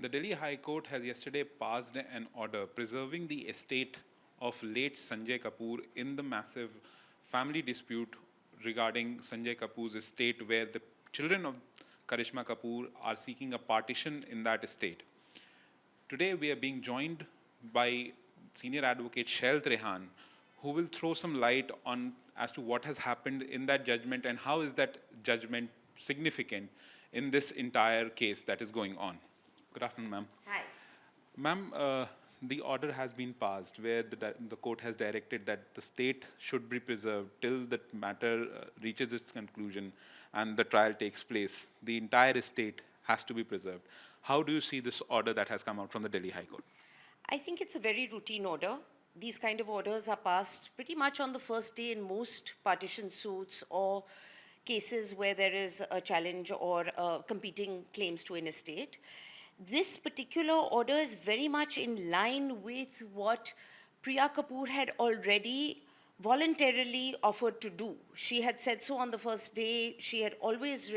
The Delhi High Court has yesterday passed an order preserving the estate of late Sunjay Kapur in the massive family dispute regarding Sunjay Kapur's estate, where the children of Karisma Kapoor are seeking a partition in that estate. Today we are being joined by senior advocate Shyel, who will throw some light on as to what has happened in that judgment and how is that judgment significant in this entire case that is going on. Good afternoon, ma'am. Hi. Ma'am, the order has been passed where the court has directed that the state should be preserved till the matter reaches its conclusion and the trial takes place. The entire estate has to be preserved. How do you see this order that has come out from the Delhi High Court? I think it's a very routine order. These kind of orders are passed pretty much on the first day in most partition suits or cases where there is a challenge or competing claims to an estate. This particular order is very much in line with what Priya Kapoor had already voluntarily offered to do. She had said so on the first day. She had always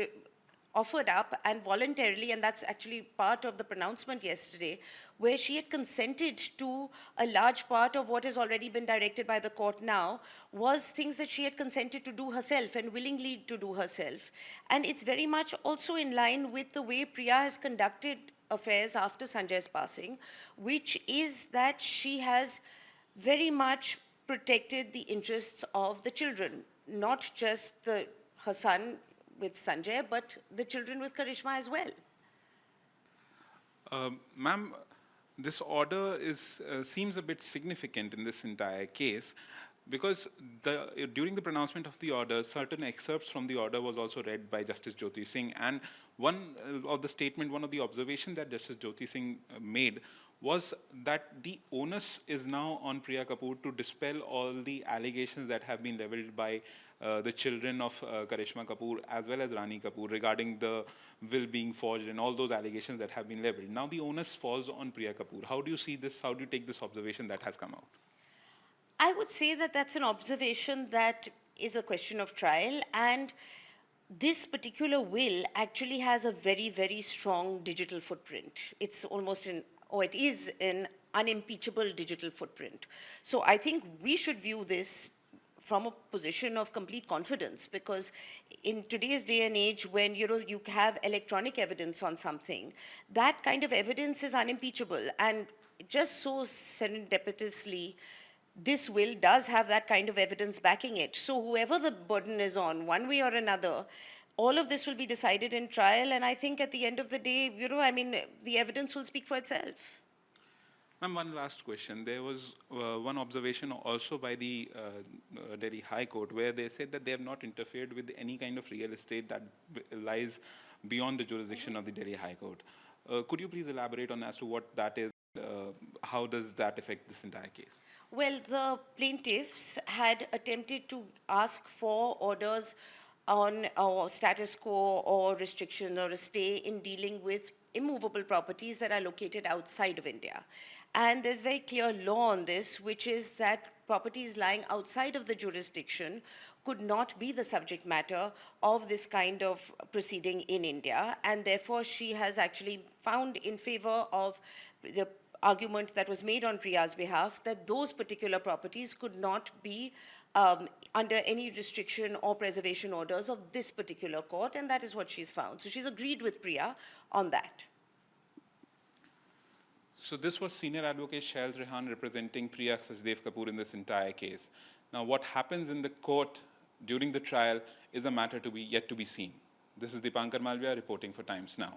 offered up and voluntarily, and that's actually part of the pronouncement yesterday, where she had consented to a large part of what has already been directed by the court now, was things that she had consented to do herself and willingly to do herself. And it's very much also in line with the way Priya has conducted affairs after Sanjay's passing, which is that she has very much protected the interests of the children, not just her son with Sanjay, but the children with Karisma as well. Ma'am, this order seems a bit significant in this entire case because during the pronouncement of the order, certain excerpts from the order was also read by Justice Jyoti Singh, and one of the observations that Justice Jyoti Singh made was that the onus is now on Priya Kapoor to dispel all the allegations that have been leveled by the children of Karisma Kapoor as well as Rani Kapoor regarding the will being forged and all those allegations that have been leveled. Now the onus falls on Priya Kapoor. How do you see this? How do you take this observation that has come out? I would say that that's an observation that is a question of trial, and this particular will actually has a very, very strong digital footprint. It's almost it is an unimpeachable digital footprint. So I think we should view this from a position of complete confidence, because in today's day and age, when you have electronic evidence on something, that kind of evidence is unimpeachable. And just so serendipitously, this will does have that kind of evidence backing it. So whoever the burden is on, one way or another, all of this will be decided in trial. And I think at the end of the day, the evidence will speak for itself. Ma'am, one last question. There was one observation also by the Delhi High Court where they said that they have not interfered with any kind of real estate that lies beyond the jurisdiction of the Delhi High Court. Could you please elaborate on as to what that is? How does that affect this entire case? Well, the plaintiffs had attempted to ask for orders on status quo or restriction or a stay in dealing with immovable properties that are located outside of India. And there's very clear law on this, which is that properties lying outside of the jurisdiction could not be the subject matter of this kind of proceeding in India. And therefore, she has actually found in favor of the argument that was made on Priya's behalf that those particular properties could not be under any restriction or preservation orders of this particular court, and that is what she's found. So she's agreed with Priya on that. So this was senior advocate Shyel Trehan representing Priya Kapoor in this entire case. Now what happens in the court during the trial is a matter yet to be seen. This is Dipankar Malviya reporting for Times Now.